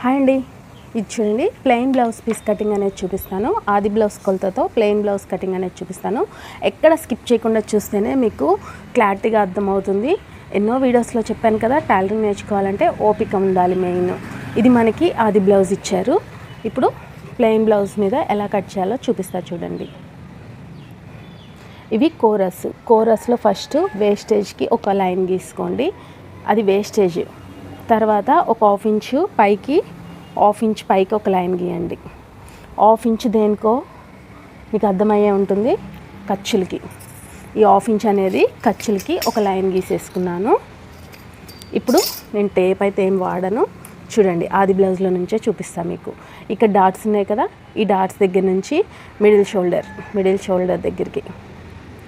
Hi అండి, ఇది చూడండి ప్లెయిన్ బ్లౌజ్ పీస్ కటింగ్ అనేది చూపిస్తాను. ఆది బ్లౌజ్ కొలతతో ప్లెయిన్ బ్లౌజ్ కటింగ్ అనేది చూపిస్తాను. ఎక్కడ స్కిప్ చేయకుండా చూస్తేనే మీకు క్లారిటీగా అర్థమవుతుంది. ఎన్నో వీడియోస్లో చెప్పాను కదా, టైలరింగ్ నేర్చుకోవాలంటే ఓపిక ఉండాలి మెయిన్. ఇది మనకి ఆది బ్లౌజ్ ఇచ్చారు. ఇప్పుడు ప్లెయిన్ బ్లౌజ్ మీద ఎలా కట్ చేయాలో చూపిస్తా చూడండి. ఇవి కోరస్లో ఫస్ట్ వేస్టేజ్కి ఒక లైన్ గీసుకోండి, అది వేస్టేజ్. తర్వాత ఒక హాఫ్ ఇంచ్ పైకి ఒక లైన్ గీయండి. హాఫ్ ఇంచ్ దేనికో మీకు అర్థమయ్యే ఉంటుంది, ఖర్చులకి. ఈ హాఫ్ ఇంచ్ అనేది ఖర్చులకి ఒక లైన్ గీసేసుకున్నాను. ఇప్పుడు నేను టేప్ అయితే ఏం వాడను, చూడండి ఆది బ్లౌజ్లో నుంచే చూపిస్తాను మీకు. ఇక్కడ డాట్స్ ఉన్నాయి కదా, ఈ డాట్స్ దగ్గర నుంచి మిడిల్ షోల్డర్ దగ్గరికి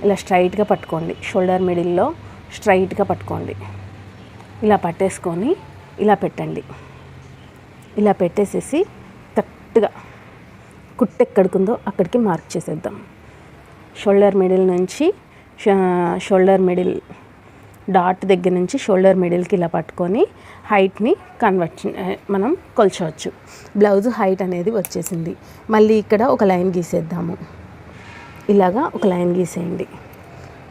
ఇలా స్ట్రైట్గా పట్టుకోండి. షోల్డర్ మిడిల్లో స్ట్రైట్గా పట్టుకోండి. ఇలా పట్టేసుకొని ఇలా పెట్టండి. ఇలా పెట్టేసేసి కరెక్ట్గా కుట్టు ఎక్కడికుందో అక్కడికి మార్క్ చేసేద్దాం. షోల్డర్ మిడిల్ నుంచి షోల్డర్ మిడిల్ డాట్ దగ్గర నుంచి షోల్డర్ మిడిల్కి ఇలా పట్టుకొని హైట్ని మనం కొల్చవచ్చు. బ్లౌజ్ హైట్ అనేది వచ్చేసింది. మళ్ళీ ఇక్కడ ఒక లైన్ గీసేద్దాము. ఇలాగా ఒక లైన్ గీసేయండి.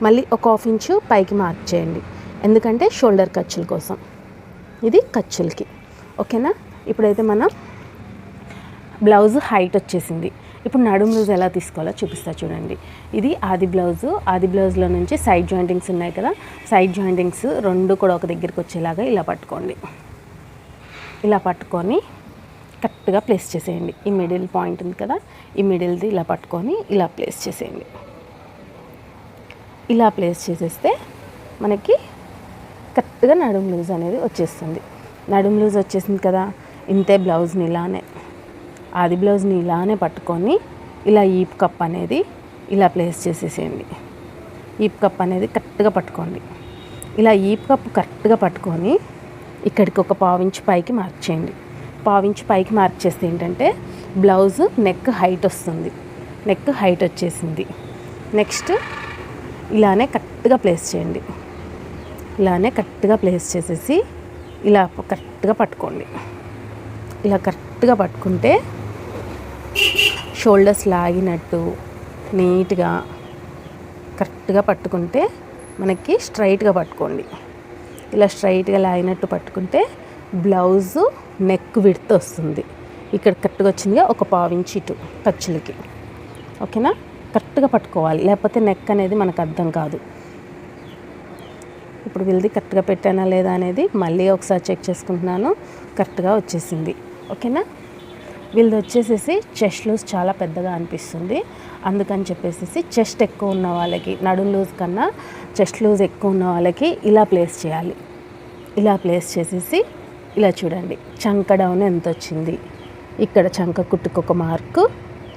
మళ్ళీ ఒక హాఫ్ ఇంచు పైకి మార్క్ చేయండి, ఎందుకంటే షోల్డర్ ఖర్చుల కోసం. ఇది ఖర్చులకి, ఓకేనా. ఇప్పుడైతే మనం బ్లౌజ్ హైట్ వచ్చేసింది. ఇప్పుడు నడుము లూజ్ ఎలా తీసుకోవాలో చూపిస్తా చూడండి. ఇది ఆది బ్లౌజ్లో నుంచి సైడ్ జాయింటింగ్స్ ఉన్నాయి కదా, సైడ్ జాయింటింగ్స్ రెండు కూడా ఒక దగ్గరికి వచ్చేలాగా ఇలా పట్టుకోండి. ఇలా పట్టుకొని కరెక్ట్గా ప్లేస్ చేసేయండి. ఈ మిడిల్ పాయింట్ ఉంది కదా, ఈ మిడిల్ది ఇలా పట్టుకొని ఇలా ప్లేస్ చేసేయండి. ఇలా ప్లేస్ చేసేస్తే మనకి కరెక్ట్గా నడుము లూజ్ అనేది వచ్చేస్తుంది. నడుము లూజ్ వచ్చేసింది కదా, ఇంతే బ్లౌజ్ని ఇలానే ఆది బ్లౌజ్ని ఇలానే పట్టుకొని ఇలా ఈప్ కప్ అనేది ఇలా ప్లేస్ చేసేసేయండి. ఈప్ కప్ అనేది కరెక్ట్గా పట్టుకోండి. ఇలా ఈప్ కప్ కరెక్ట్గా పట్టుకొని ఇక్కడికి ఒక పావించి పైకి మార్క్ చేయండి. పావించి పైకి మార్క్ చేస్తే ఏంటంటే బ్లౌజ్ నెక్ హైట్ వస్తుంది. నెక్ హైట్ వచ్చేసింది. నెక్స్ట్ ఇలానే కరెక్ట్గా ప్లేస్ చేయండి. ఇలానే కరెక్ట్గా ప్లేస్ చేసేసి ఇలా కరెక్ట్గా పట్టుకోండి. ఇలా కరెక్ట్గా పట్టుకుంటే షోల్డర్స్ లాగినట్టు నీట్గా కరెక్ట్గా పట్టుకుంటే మనకి స్ట్రైట్గా పట్టుకోండి. ఇలా స్ట్రైట్గా లాగినట్టు పట్టుకుంటే బ్లౌజు నెక్ విడ్త్ వస్తుంది. ఇక్కడ కరెక్ట్గా వచ్చిందిగా ఒక పావించి ఇటు ఖర్చులకి, ఓకేనా. కరెక్ట్గా పట్టుకోవాలి, లేకపోతే నెక్ అనేది మనకు అర్థం కాదు. ఇప్పుడు వీళ్ళది కరెక్ట్గా పెట్టానా లేదా అనేది మళ్ళీ ఒకసారి చెక్ చేసుకుంటున్నాను. కరెక్ట్గా వచ్చేసింది, ఓకేనా. వీళ్ళది వచ్చేసేసి చెస్ట్ లూజ్ చాలా పెద్దగా అనిపిస్తుంది, అందుకని చెప్పేసి చెస్ట్ ఎక్కువ ఉన్న వాళ్ళకి, నడుం లూజ్ కన్నా చెస్ట్ లూజ్ ఎక్కువ ఉన్న వాళ్ళకి ఇలా ప్లేస్ చేయాలి. ఇలా ప్లేస్ చేసేసి ఇలా చూడండి, చంక డౌన్ ఎంత వచ్చింది. ఇక్కడ చంక కుట్టుకు ఒక మార్కు,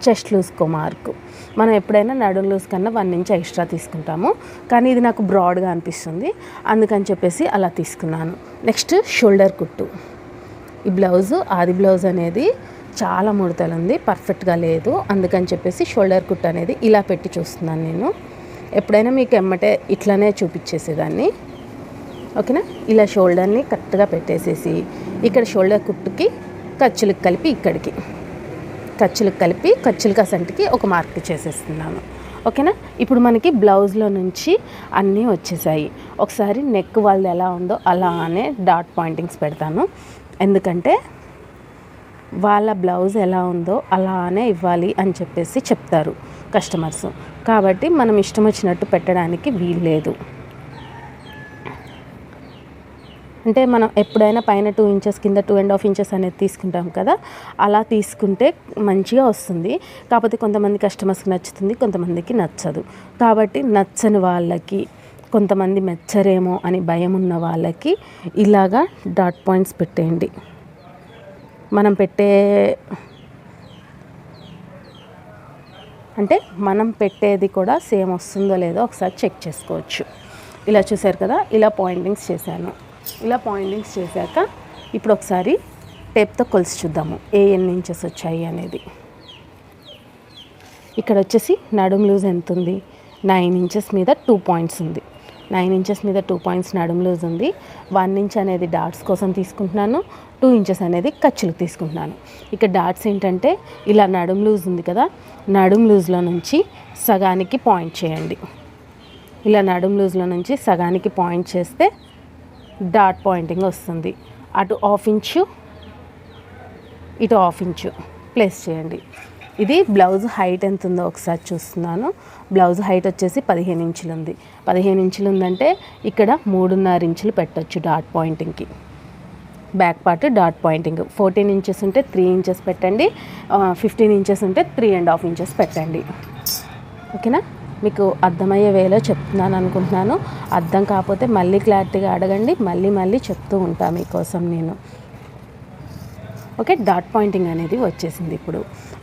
చెస్ట్ లూజ్కో మార్కు. మనం ఎప్పుడైనా నడుం లూజ్ కన్నా 1 ఇంచ్ ఎక్స్ట్రా తీసుకుంటాము, కానీ ఇది నాకు బ్రాడ్గా అనిపిస్తుంది, అందుకని చెప్పేసి అలా తీసుకున్నాను. నెక్స్ట్ షోల్డర్ కుట్టు. ఈ బ్లౌజు ఆది బ్లౌజ్ అనేది చాలా ముడతలు ఉంది, పర్ఫెక్ట్గా లేదు, అందుకని చెప్పేసి షోల్డర్ కుట్టు అనేది ఇలా పెట్టి చూస్తున్నాను నేను. ఎప్పుడైనా మీకు ఎమ్మటే ఇట్లానే చూపించేసేదాన్ని, ఓకేనా. ఇలా షోల్డర్ని కరెక్ట్గా పెట్టేసేసి ఇక్కడ షోల్డర్ కుట్టుకి ఖర్చులకు కలిపి ఇక్కడికి ఖర్చులకు అసంటికి ఒక మార్క్ చేసేస్తున్నాను, ఓకేనా. ఇప్పుడు మనకి బ్లౌజ్లో నుంచి అన్నీ వచ్చేసాయి. ఒకసారి నెక్ వాళ్ళది ఎలా ఉందో అలానే డాట్ పాయింటింగ్స్ పెడతాను, ఎందుకంటే వాళ్ళ బ్లౌజ్ ఎలా ఉందో అలానే ఇవ్వాలి అని చెప్పేసి చెప్తారు కస్టమర్స్. కాబట్టి మనం ఇష్టం వచ్చినట్టు పెట్టడానికి వీల్లేదు. అంటే మనం ఎప్పుడైనా పైన 2 ఇంచెస్ కింద 2.5 ఇంచెస్ అనేది తీసుకుంటాం కదా, అలా తీసుకుంటే మంచిగా వస్తుంది. కాకపోతే కొంతమంది కస్టమర్స్కి నచ్చుతుంది, కొంతమందికి నచ్చదు. కాబట్టి నచ్చని వాళ్ళకి, కొంతమంది మెచ్చరేమో అని భయం ఉన్న వాళ్ళకి ఇలాగా డాట్ పాయింట్స్ పెట్టేయండి. మనం పెట్టేది కూడా సేమ్ వస్తుందో లేదో ఒకసారి చెక్ చేసుకోవచ్చు. ఇలా చూసారు కదా, ఇలా పాయింటింగ్స్ చేశాను. ఇలా పాయింటింగ్స్ చేశాక ఇప్పుడు ఒకసారి టేప్తో కొలిసి చూద్దాము ఎన్ని ఇంచెస్ వచ్చాయి అనేది. ఇక్కడ వచ్చేసి నడుము లూజ్ ఎంత ఉంది, 9 ఇంచెస్ మీద 2 పాయింట్స్ ఉంది. 9 ఇంచెస్ మీద 2 పాయింట్స్ నడుము లూజ్ ఉంది. 1 ఇంచ్ అనేది డాట్స్ కోసం తీసుకుంటున్నాను. 2 ఇంచెస్ అనేది ఖర్చులకు తీసుకుంటున్నాను. ఇక్కడ డాట్స్ ఏంటంటే ఇలా నడుం లూజ్ ఉంది కదా, నడుం లూజ్లో నుంచి సగానికి పాయింట్ చేయండి. ఇలా నడుం లూజ్లో నుంచి సగానికి పాయింట్ చేస్తే డాట్ పాయింటింగ్ వస్తుంది. అటు 1/2 ఇంచు ఇటు 1/2 ఇంచు ప్లేస్ చేయండి. ఇది బ్లౌజ్ హైట్ ఎంత ఉందో ఒకసారి చూస్తున్నాను. బ్లౌజ్ హైట్ వచ్చేసి 15 ఇంచులు ఉంది. 15 ఇంచులు ఉందంటే ఇక్కడ 3.5 ఇంచులు పెట్టచ్చు డాట్ పాయింటింగ్కి. Back part dot pointing 14 inches ఉంటే 3 ఇంచెస్ పెట్టండి, 15 ఇంచెస్ ఉంటే 3.5 ఇంచెస్ పెట్టండి. ఓకేనా? మీకు అర్థమయ్యే వేలో చెప్తున్నాను అనుకుంటున్నాను. అర్థం కాకపోతే మళ్ళీ క్లారిటీగా అడగండి, మళ్ళీ చెప్తూ ఉంటాను మీకోసం నేను. ఓకే, డాట్ పాయింటింగ్ అనేది వచ్చేసింది. ఇప్పుడు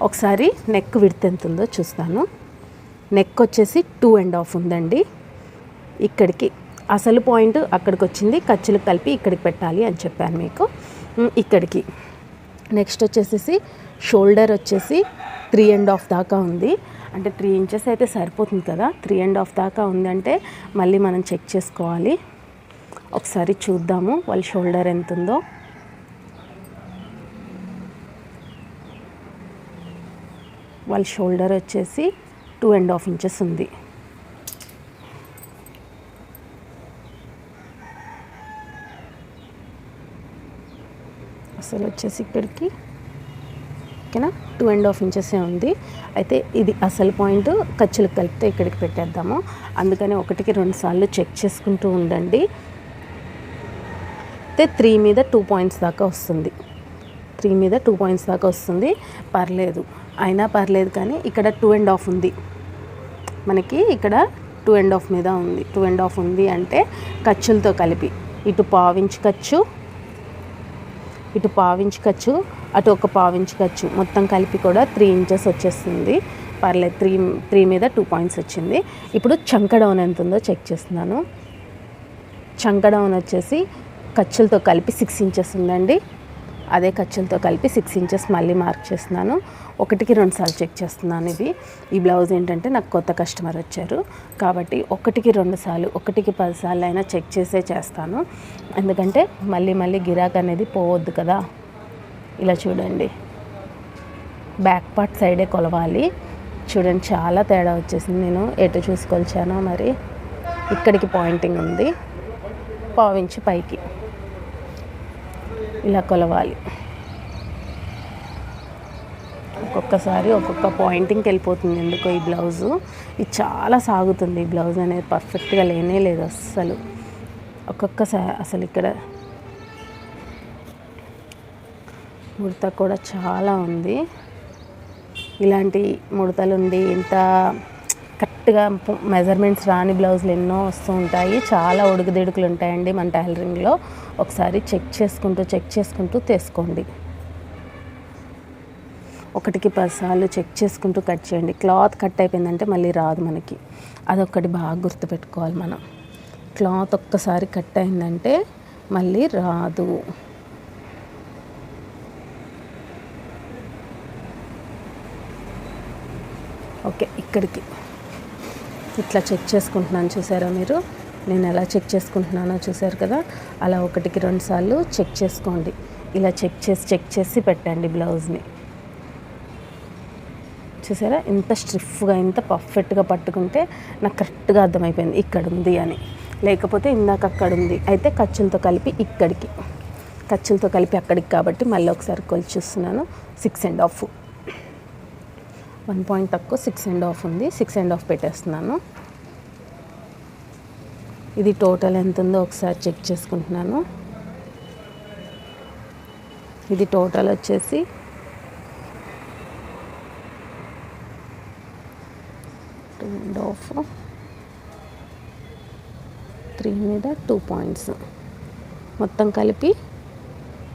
ఒకసారి నెక్ విడ్త్ ఎంత ఉందో చూస్తాను. నెక్ వచ్చేసి 2.5 ఉందండి. ఇక్కడికి అసలు పాయింట్ అక్కడికి వచ్చింది, ఖర్చులకు కలిపి ఇక్కడికి పెట్టాలి అని చెప్పాను మీకు. ఇక్కడికి నెక్స్ట్ వచ్చేసి షోల్డర్ వచ్చేసి 3.5 దాకా ఉంది. అంటే 3 ఇంచెస్ అయితే సరిపోతుంది కదా, 3.5 దాకా ఉందంటే మళ్ళీ మనం చెక్ చేసుకోవాలి. ఒకసారి చూద్దాము వాళ్ళ షోల్డర్ ఎంత ఉందో. వాళ్ళ షోల్డర్ వచ్చేసి 2.5 ఇంచెస్ ఉంది. అసలు వచ్చేసి ఇక్కడికి ఓకేనా 2.5 ఇంచెసే ఉంది. అయితే ఇది అసలు పాయింట్ ఖర్చులకు కలిపితే ఇక్కడికి పెట్టేద్దాము. అందుకని 1కి 2 సార్లు చెక్ చేసుకుంటూ ఉండండి. అయితే 3 మీద 2 పాయింట్స్ దాకా వస్తుంది. 3 మీద 2 పాయింట్స్ దాకా వస్తుంది, పర్లేదు. అయినా పర్లేదు కానీ ఇక్కడ 2.5 ఉంది మనకి. ఇక్కడ 2.5 మీద ఉంది. 2.5 ఉంది అంటే ఖర్చులతో కలిపి ఇటు 1/2 ఇంచ్ ఖర్చు, ఇటు 1/2 ఇంచ్ ఖర్చు, అటు ఒక 1/2 ఇంచ్ ఖర్చు, మొత్తం కలిపి కూడా 3 ఇంచెస్ వచ్చేస్తుంది. పర్లేదు, 3 మీద 2 పాయింట్స్ వచ్చింది. ఇప్పుడు చంక డౌన్ ఎంత ఉందో చెక్ చేస్తున్నాను. చంక డౌన్ వచ్చేసి ఖర్చులతో కలిపి 6 ఇంచెస్ ఉందండి. అదే ఖర్చులతో కలిపి 6 ఇంచెస్ మళ్ళీ మార్క్ చేస్తున్నాను. 1కి 2 సార్లు చెక్ చేస్తున్నాను. ఈ బ్లౌజ్ ఏంటంటే నాకు కొత్త కస్టమర్ వచ్చారు కాబట్టి 1కి 2 సార్లు, 1కి 10 సార్లు అయినా చెక్ చేసే చేస్తాను. ఎందుకంటే మళ్ళీ గిరాక్ అనేది పోవద్దు కదా. ఇలా చూడండి, బ్యాక్ పార్ట్ సైడే కొలవాలి. చూడండి చాలా తేడా వచ్చేసింది. నేను ఎటు చూసుకొల్చానో మరి. ఇక్కడికి పాయింటింగ్ ఉంది, 1/2 ఇంచు పైకి ఇలా కొలవాలి. ఒక్కొక్కసారి ఒక్కొక్క పాయింటింగ్కి వెళ్ళిపోతుంది ఎందుకో ఈ బ్లౌజు. ఇది చాలా సాగుతుంది. ఈ బ్లౌజ్ అనేది పర్ఫెక్ట్గా లేనే లేదు అస్సలు. ఒక్కొక్కసారి అసలు ఇక్కడ ముడత కూడా చాలా ఉంది. ఇలాంటి ముడతలు ఉండి ఇంత కరెక్ట్గా మెజర్మెంట్స్ రాని బ్లౌజులు ఎన్నో వస్తూ ఉంటాయి. చాలా ఒడుగుదిడుకులు ఉంటాయండి మన టైలరింగ్లో. ఒకసారి చెక్ చేసుకుంటూ తీసుకోండి. 1కి 10 సార్లు చెక్ చేసుకుంటూ కట్ చేయండి. క్లాత్ కట్ అయిపోయిందంటే మళ్ళీ రాదు మనకి. అదొక్కటి బాగా గుర్తుపెట్టుకోవాలి మనం. క్లాత్ ఒక్కసారి కట్ అయిందంటే మళ్ళీ రాదు. ఓకే, ఇక్కడికి ఇట్లా చెక్ చేసుకుంటున్నాను. చూసారా మీరు నేను ఎలా చెక్ చేసుకుంటున్నానో చూసారు కదా. అలా 1కి 2 సార్లు చెక్ చేసుకోండి. ఇలా చెక్ చేసి పెట్టండి బ్లౌజ్ని. చూసారా ఇంత స్టిఫ్గా, ఇంత పర్ఫెక్ట్గా పట్టుకుంటే నాకు కరెక్ట్గా అర్థమైపోయింది ఇక్కడ ఉంది అని. లేకపోతే ఇందాక అక్కడ ఉంది. అయితే ఖర్చులతో కలిపి ఇక్కడికి, ఖర్చులతో కలిపి అక్కడికి కాబట్టి మళ్ళీ ఒకసారి కొలిచి చూస్తున్నాను. 6.5, 1 పాయింట్ తక్కువ 6.5 ఉంది. 6.5 పెట్టేస్తున్నాను. ఇది టోటల్ ఎంత ఉందో ఒకసారి చెక్ చేసుకుంటున్నాను. ఇది టోటల్ వచ్చేసి 2.5, 3 మీద 2 పాయింట్స్, మొత్తం కలిపి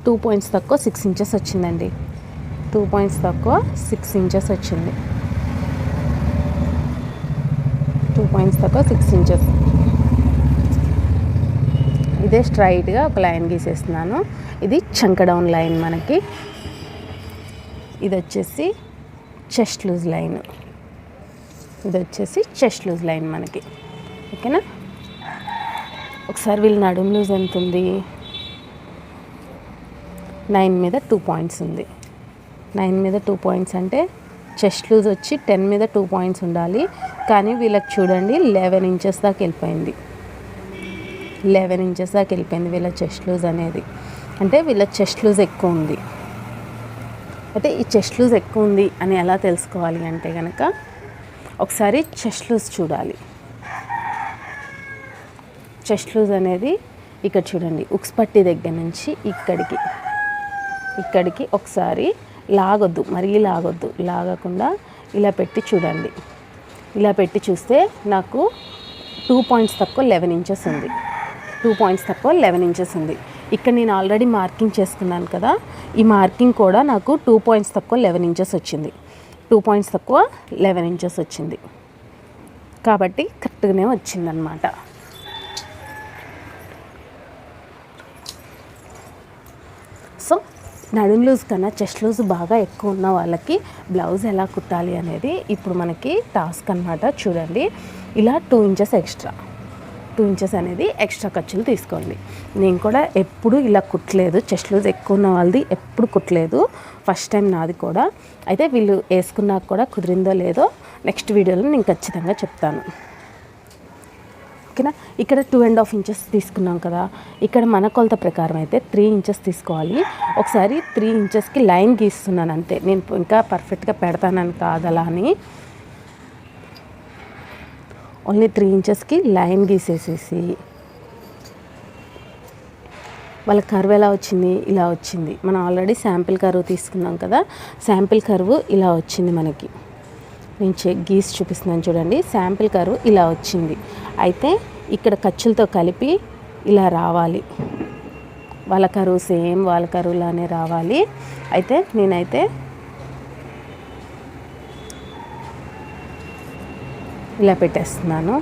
2 పాయింట్స్ తక్కువ 6 ఇంచెస్ వచ్చిందండి. 2 పాయింట్స్ తక్కువ 6 ఇంచెస్ వచ్చింది. 2 పాయింట్స్ తక్కువ 6 ఇంచెస్. ఇదే స్ట్రైట్గా ఒక లైన్ గీసేస్తున్నాను. ఇది చంక డౌన్ లైన్ మనకి. ఇది వచ్చేసి చెస్ట్ లూజ్ లైన్. ఇది వచ్చేసి చెస్ట్ లూజ్ లైన్ మనకి. ఓకేనా? ఒకసారి వీళ్ళు నడుము లూజ్ ఎంత ఉంది, 9 మీద 2 పాయింట్స్ ఉంది. 9 మీద 2 పాయింట్స్ అంటే చెస్ట్ లూజ్ వచ్చి 10 మీద 2 పాయింట్స్ ఉండాలి. కానీ వీళ్ళకి చూడండి 11 ఇంచెస్ దాకా వెళ్ళిపోయింది. 11 ఇంచెస్ దాకా వెళ్ళిపోయింది వీళ్ళ చెస్ట్ లూజ్ అనేది. అంటే వీళ్ళ చెస్ట్ లూజ్ ఎక్కువ ఉంది. అయితే ఈ చెస్ట్ లూజ్ ఎక్కువ ఉంది అని ఎలా తెలుసుకోవాలి అంటే కనుక ఒకసారి చెస్ట్ లూజ్ చూడాలి. చెస్ట్ లూజ్ అనేది ఇక్కడ చూడండి, ఉక్స్ పట్టి దగ్గర నుంచి ఇక్కడికి ఒకసారి లాగొద్దు, మరీ లాగకుండా ఇలా పెట్టి చూడండి. ఇలా పెట్టి చూస్తే నాకు 2 పాయింట్స్ తక్కువ 11 ఇంచెస్ ఉంది. 2 పాయింట్స్ తక్కువ 11 ఇంచెస్ ఉంది. ఇక్కడ నేను ఆల్రెడీ మార్కింగ్ చేసుకున్నాను కదా, ఈ మార్కింగ్ కూడా నాకు 2 పాయింట్స్ తక్కువ 11 ఇంచెస్ వచ్చింది. 2 పాయింట్స్ తక్కువ 11 ఇంచెస్ వచ్చింది కాబట్టి కరెక్ట్గానే వచ్చిందనమాట. సో నడుం లూజ్ కన్నా చెస్ట్ లూజ్ బాగా ఎక్కువ ఉన్న వాళ్ళకి బ్లౌజ్ ఎలా కుట్టాలి అనేది ఇప్పుడు మనకి టాస్క్ అనమాట. చూడండి, ఇలా 2 ఇంచెస్ ఎక్స్ట్రా, 2 ఇంచెస్ అనేది ఎక్స్ట్రా ఖర్చులు తీసుకోండి. నేను కూడా ఎప్పుడు ఇలా కుట్టలేదు, చెస్ట్ లూజ్ ఎక్కువ ఉన్న వాళ్ళది ఎప్పుడు కుట్టలేదు, ఫస్ట్ టైం నాది కూడా. అయితే వీళ్ళు వేసుకున్నాక కూడా కుదిరిందో లేదో నెక్స్ట్ వీడియోలో నేను ఖచ్చితంగా చెప్తాను. ఓకేనా. ఇక్కడ 2.5 ఇంచెస్ తీసుకున్నాం కదా, ఇక్కడ మన కొలత ప్రకారం అయితే 3 ఇంచెస్ తీసుకోవాలి. ఒకసారి 3 ఇంచెస్కి లైన్ గీస్తున్నాను అంతే, నేను ఇంకా పర్ఫెక్ట్గా పెడతానని కాదు, అలా అని ఓన్లీ 3 ఇంచెస్కి లైన్ గీసేసేసి వాళ్ళ కర్వ్ ఎలా వచ్చింది, ఇలా వచ్చింది. మనం ఆల్రెడీ శాంపిల్ కర్వ్ తీసుకున్నాం కదా, శాంపిల్ కర్వ్ ఇలా వచ్చింది మనకి. నేను గీసి చూపిస్తున్నాను చూడండి, శాంపిల్ కర్వ్ ఇలా వచ్చింది. అయితే ఇక్కడ ఖర్చులతో కలిపి ఇలా రావాలి, వాళ్ళ కరువు సేమ్ వాళ్ళ కరువులానే రావాలి. అయితే నేనైతే ఇలా పెట్టేస్తున్నాను.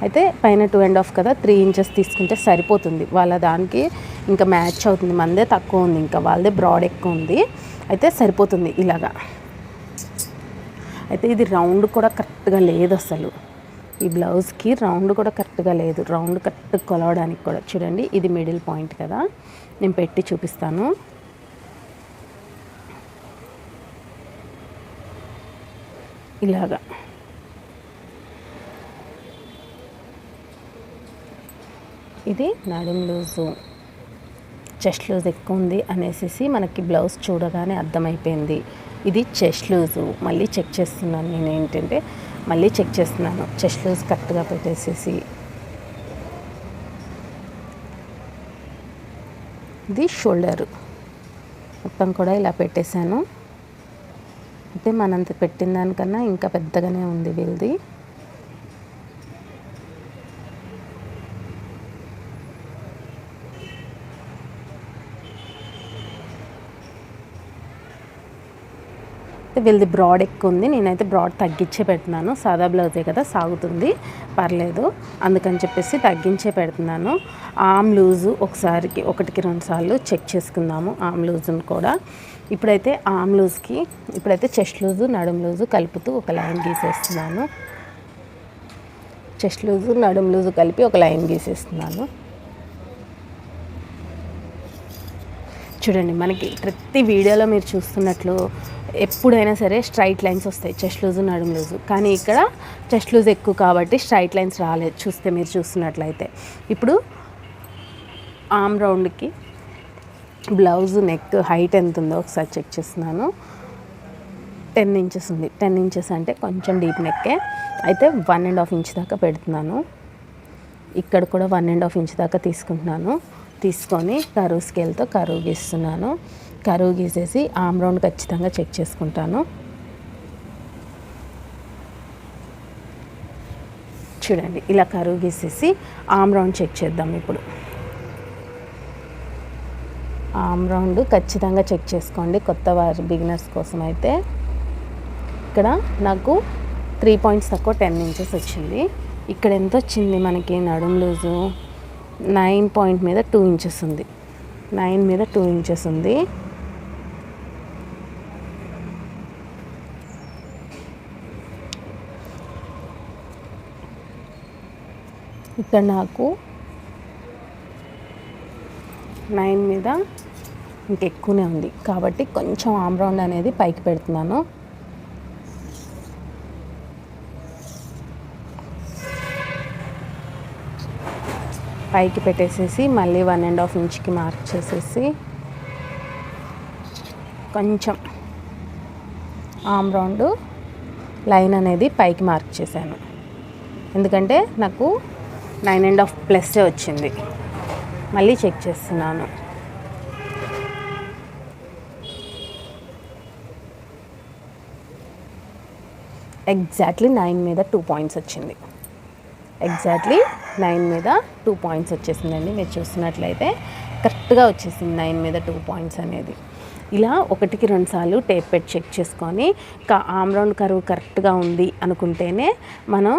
అయితే పైన 2.5 కదా, 3 ఇంచెస్ తీసుకుంటే సరిపోతుంది. వాళ్ళ దానికి ఇంకా మ్యాచ్ అవుతుంది. మనదే తక్కువ ఉంది, ఇంకా వాళ్ళదే బ్రాడ్ ఎక్కువ ఉంది, అయితే సరిపోతుంది ఇలాగా. అయితే ఇది రౌండ్ కూడా కరెక్ట్గా లేదు అసలు, ఈ బ్లౌజ్కి రౌండ్ కూడా కరెక్ట్గా లేదు. రౌండ్ కరెక్ట్ కొలవడానికి కూడా చూడండి, ఇది మిడిల్ పాయింట్ కదా, నేను పెట్టి చూపిస్తాను. ఇలాగా ఇది నడుం లూజు, చెస్ట్ లూజ్ ఎక్కువ ఉంది అనేసి మనకి బ్లౌజ్ చూడగానే అర్థమైపోయింది. ఇది చెస్ట్ లూజు. మళ్ళీ చెక్ చేస్తున్నాను నేను, ఏంటంటే మళ్ళీ చెక్ చేస్తున్నాను చెస్ట్ లూజ్ కరెక్ట్గా పెట్టేసేసి. ఇది షోల్డరు మొత్తం కూడా ఇలా పెట్టేశాను. అయితే మనంత పెట్టిన దానికన్నా ఇంకా పెద్దగానే ఉంది వీళ్ళది. వీళ్ళది బ్రాడ్ ఎక్కువ ఉంది, నేనైతే బ్రాడ్ తగ్గించే పెడుతున్నాను. సాదా బ్లౌజే కదా, సాగుతుంది, పర్లేదు, అందుకని చెప్పేసి తగ్గించే పెడుతున్నాను. ఆమ్ లూజు ఒకసారికి 1-2 సార్లు చెక్ చేసుకుందాము ఆమ్ లూజును కూడా. ఇప్పుడైతే ఆమ్ లూజ్కి, ఇప్పుడైతే చెస్ట్ లూజు నడుం లూజు కలుపుతూ ఒక లైన్ గీసేస్తున్నాను. చెస్ట్ లూజు నడుం లూజు కలిపి ఒక లైన్ గీసేస్తున్నాను. చూడండి, మనకి ప్రతి వీడియోలో మీరు చూస్తున్నట్లు ఎప్పుడైనా సరే స్ట్రైట్ లైన్స్ వస్తాయి చెస్ట్ లూజు నడుం లూజు, కానీ ఇక్కడ చెస్ట్ లూజ్ ఎక్కువ కాబట్టి స్ట్రైట్ లైన్స్ రాలేదు చూస్తే, మీరు చూస్తున్నట్లయితే. ఇప్పుడు ఆమ్ రౌండ్కి బ్లౌజ్ నెక్ హైట్ ఎంత ఉందో ఒకసారి చెక్ చేస్తున్నాను. 10 ఇంచెస్ ఉంది. 10 ఇంచెస్ అంటే కొంచెం డీప్ నెక్కే, అయితే 1.5 ఇంచ్ దాకా పెడుతున్నాను. ఇక్కడ కూడా 1.5 ఇంచ్ దాకా తీసుకుంటున్నాను. తీసుకొని కరువు స్కేల్తో కరువు గీస్తున్నాను. కరువు గీసేసి ఆమ్ రౌండ్ ఖచ్చితంగా చెక్ చేసుకుంటాను. చూడండి, ఇలా కరువు గీసేసి ఆమ్ రౌండ్ చెక్ చేద్దాం. ఇప్పుడు ఆమ్ రౌండ్ ఖచ్చితంగా చెక్ చేసుకోండి కొత్త వారి బిగినర్స్ కోసం. అయితే ఇక్కడ నాకు 3 పాయింట్స్ తక్కువ 10 ఇంచెస్ వచ్చింది. ఇక్కడ ఎంత వచ్చింది మనకి నడుం లూజు? 9 పాయింట్ మీద 2 ఇంచెస్ ఉంది. 9 మీద 2 ఇంచెస్ ఉంది. ఇక్కడ నాకు 9 మీద ఇంకెక్కువనే ఉంది కాబట్టి కొంచెం ఆమ్ రౌండ్ అనేది పైకి పెడుతున్నాను. పైకి పెట్టేసేసి మళ్ళీ 1.5 ఇంచ్కి మార్క్ చేసేసి కొంచెం ఆమ్ రౌండ్ లైన్ అనేది పైకి మార్క్ చేశాను. ఎందుకంటే నాకు 9.5 ప్లస్సే వచ్చింది. మళ్ళీ చెక్ చేస్తున్నాను. ఎగ్జాక్ట్లీ 9 మీద 2 పాయింట్స్ వచ్చింది. ఎగ్జాక్ట్లీ 9 మీద 2 పాయింట్స్ వచ్చేసిందండి. మీరు చూస్తున్నట్లయితే కరెక్ట్గా వచ్చేసింది 9 మీద 2 పాయింట్స్ అనేది. ఇలా 1కి 2 సార్లు టేప్ పెట్టి చెక్ చేసుకొని ఆమ్ రౌండ్ కర్వ్ కరెక్ట్గా ఉంది అనుకుంటేనే మనం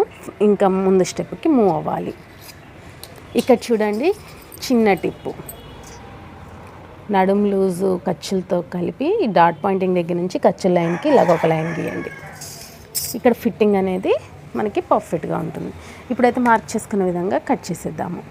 ఇంకా ముందు స్టెప్కి మూవ్ అవ్వాలి. ఇక్కడ చూడండి, చిన్న టిప్పు, నడుం లూజు ఖర్చులతో కలిపి ఈ డాట్ పాయింటింగ్ దగ్గర నుంచి ఖర్చుల లైన్కి ఇలాగ ఒక లైన్ గీయండి. ఇక్కడ ఫిట్టింగ్ అనేది మనకి పర్ఫెక్ట్గా ఉంటుంది. ఇప్పుడైతే మార్క్ చేసుకున్న విధంగా కట్ చేసేద్దాము.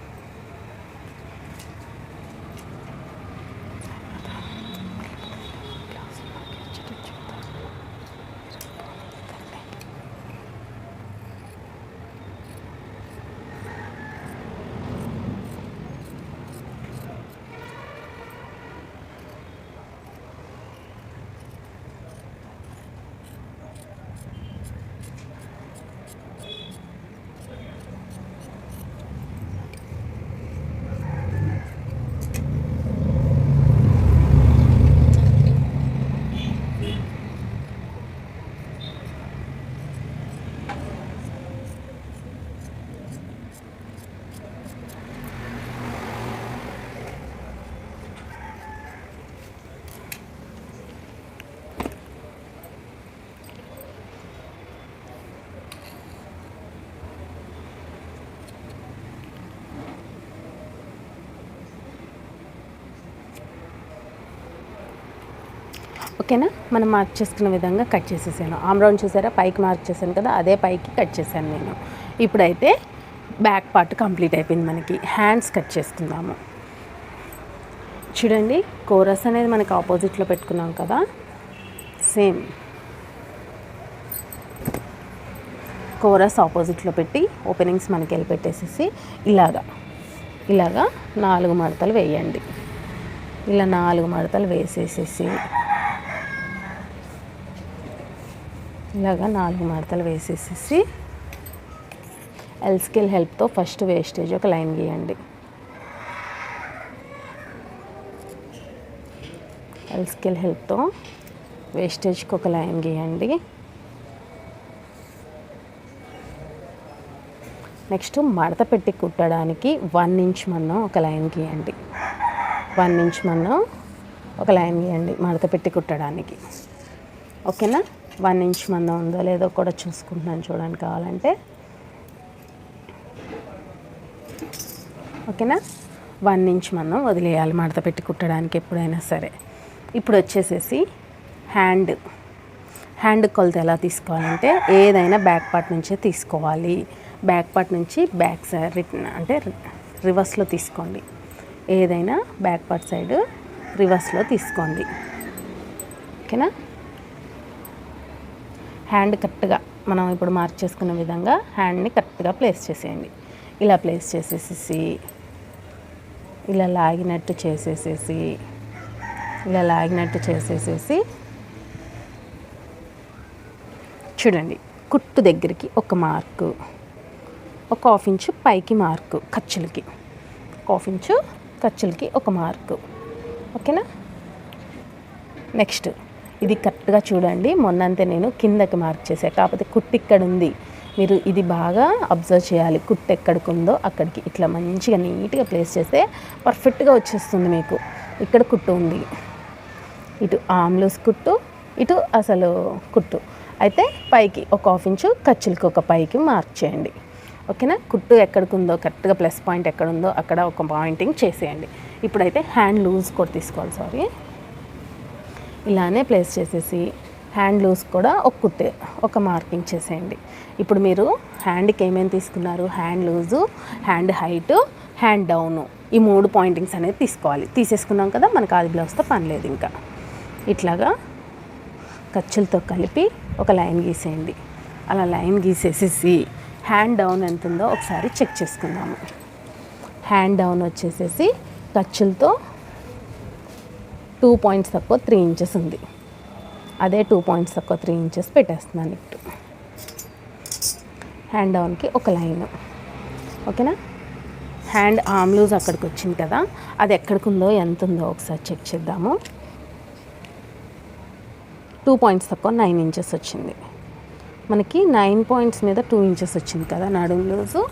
ఓకేనా, మనం మార్క్ చేసుకున్న విధంగా కట్ చేసేసాను. ఆమ్ రౌండ్ చూసారా, పైకి మార్క్ చేశాను కదా, అదే పైకి కట్ చేశాను నేను. ఇప్పుడైతే బ్యాక్ పార్ట్ కంప్లీట్ అయిపోయింది. మనకి హ్యాండ్స్ కట్ చేసుకుందాము. చూడండి, కోరస్ అనేది మనకి ఆపోజిట్లో పెట్టుకున్నాం కదా, సేమ్ కోరస్ ఆపోజిట్లో పెట్టి ఓపెనింగ్స్ మనకి వెళ్ళి పెట్టేసేసి ఇలాగా 4 మడతలు వేయండి. ఇలా 4 మడతలు వేసేసేసి ఇలాగా 4 మడతలు వేసేసేసి ఎల్ స్కేల్ హెల్ప్తో ఫస్ట్ వేస్టేజ్ ఒక లైన్ గీయండి. ఎల్ స్కేల్ హెల్ప్తో వేస్టేజ్కి ఒక లైన్ గీయండి. నెక్స్ట్ మడత పెట్టి కుట్టడానికి 1 ఇంచ్ మందం ఒక లైన్ గీయండి. 1 ఇంచ్ మందం ఒక లైన్ గీయండి మడత పెట్టి కుట్టడానికి. ఓకేనా, 1 ఇంచ్ మందం ఉందో లేదో కూడా చూసుకుంటున్నాను, చూడండి కావాలంటే. ఓకేనా, 1 ఇంచ్ మందం వదిలేయాలి మడత పెట్టి కుట్టడానికి ఎప్పుడైనా సరే. ఇప్పుడు వచ్చేసేసి హ్యాండ్ కొలత ఎలా తీసుకోవాలంటే ఏదైనా బ్యాక్ పార్ట్ నుంచే తీసుకోవాలి. బ్యాక్ పార్ట్ నుంచి బ్యాక్ సైడ్ అంటే రివర్స్లో తీసుకోండి. ఏదైనా బ్యాక్ పార్ట్ సైడ్ రివర్స్లో తీసుకోండి. ఓకేనా, హ్యాండ్ కరెక్ట్గా మనం ఇప్పుడు మార్క్ చేసుకున్న విధంగా హ్యాండ్ని కరెక్ట్గా ప్లేస్ చేసేయండి. ఇలా ప్లేస్ చేసేసి ఇలా లాగినట్టు చేసేసేసి చూడండి, కుట్టు దగ్గరికి ఒక మార్కు, ఒక 1/2 ఇంచు పైకి మార్కు ఖర్చులకి, 1/2 ఇంచు ఖర్చులకి ఒక మార్కు. ఓకేనా, నెక్స్ట్ ఇది కరెక్ట్గా చూడండి. మొన్నంతే నేను కిందకి మార్క్ చేసా, కాకపోతే కుట్టు ఇక్కడ ఉంది. మీరు ఇది బాగా అబ్జర్వ్ చేయాలి. కుట్టు ఎక్కడికి ఉందో అక్కడికి ఇట్లా మంచిగా నీట్గా ప్లేస్ చేస్తే పర్ఫెక్ట్గా వచ్చేస్తుంది మీకు. ఇక్కడ కుట్టు ఉంది, ఇటు ఆమ్ లూస్ కుట్టు, ఇటు అసలు కుట్టు. అయితే పైకి ఒక 1/2 ఇంచు ఖర్చులకి ఒక పైకి మార్క్ చేయండి. ఓకేనా, కుట్టు ఎక్కడికి ఉందో కరెక్ట్గా ప్లస్ పాయింట్ ఎక్కడ ఉందో అక్కడ ఒక పాయింటింగ్ చేసేయండి. ఇప్పుడైతే హ్యాండ్ లూజ్ కూడా తీసుకోవాలి, ఇలానే ప్లేస్ చేసేసి హ్యాండ్ లూజ్ కూడా ఒక మార్కింగ్ చేసేయండి. ఇప్పుడు మీరు హ్యాండ్కి ఏమేమి తీసుకున్నారు, hand loose, hand height, hand down, ఈ 3 పాయింటింగ్స్ అనేది తీసుకోవాలి. తీసేసుకున్నాం కదా, మనకు ఆది బ్లౌజ్తో పని లేదు. ఇంకా ఇట్లాగా ఖర్చులతో కలిపి ఒక లైన్ గీసేయండి. అలా లైన్ గీసేసేసి హ్యాండ్ డౌన్ ఎంత ఉందో ఒకసారి చెక్ చేసుకుందాము. హ్యాండ్ డౌన్ వచ్చేసేసి ఖర్చులతో 2 పాయింట్స్ తక్కువ 3 ఇంచెస్ ఉంది. అదే 2 పాయింట్స్ తక్కువ 3 ఇంచెస్ పెట్టేస్తున్నాను. ఇటు హ్యాండ్ డౌన్కి ఒక లైన్. ఓకేనా? హ్యాండ్ ఆర్మ్ లూజ్ అక్కడికి వచ్చింది కదా, అది ఎక్కడికి ఉందో ఎంత ఉందో ఒకసారి చెక్ చేద్దాము. 2 పాయింట్స్ తక్కువ 9 ఇంచెస్ వచ్చింది. మనకి 9 పాయింట్స్ మీద 2 ఇంచెస్ వచ్చింది కదా నడుం లూజు.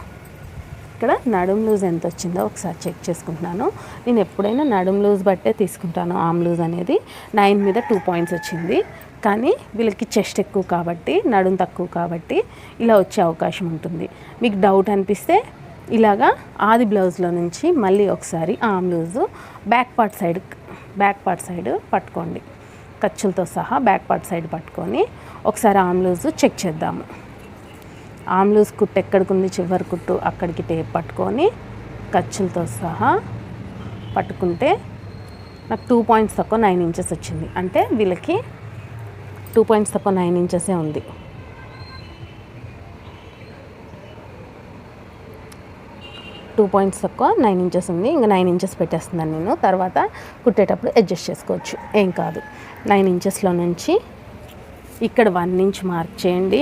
ఇక్కడ నడుం లూజ్ ఎంత వచ్చిందో ఒకసారి చెక్ చేసుకుంటున్నాను. నేను ఎప్పుడైనా నడుం లూజ్ బట్టే తీసుకుంటాను. ఆర్మ్ లూజ్ అనేది 9 మీద 2 పాయింట్స్ వచ్చింది. కానీ వీళ్ళకి చెస్ట్ ఎక్కువ కాబట్టి, నడుం తక్కువ కాబట్టి ఇలా వచ్చే అవకాశం ఉంటుంది. మీకు డౌట్ అనిపిస్తే ఇలాగా ఆది బ్లౌజ్లో నుంచి మళ్ళీ ఒకసారి arm loose back part side పట్టుకోండి. ఖర్చులతో సహా బ్యాక్ పార్ట్ సైడ్ పట్టుకొని ఒకసారి ఆర్మ్ లూజు చెక్ చేద్దాము. ఆర్మ్ లూజ్ కుట్టు ఎక్కడికి ఉంది, చివరి కుట్టు అక్కడికి టేప్ పట్టుకొని ఖర్చులతో సహా పట్టుకుంటే నాకు 2 పాయింట్స్ తక్కువ 9 ఇంచెస్ వచ్చింది. అంటే వీళ్ళకి 2 పాయింట్స్ తక్కువ 9 ఇంచెసే ఉంది. టూ పాయింట్స్ తక్కువ 9 ఇంచెస్ ఉంది. ఇంకా 9 ఇంచెస్ పెట్టేస్తున్నాను నేను. తర్వాత కుట్టేటప్పుడు అడ్జస్ట్ చేసుకోవచ్చు, ఏం కాదు. 9 ఇంచెస్లో నుంచి ఇక్కడ 1 ఇంచ్ మార్క్ చేయండి.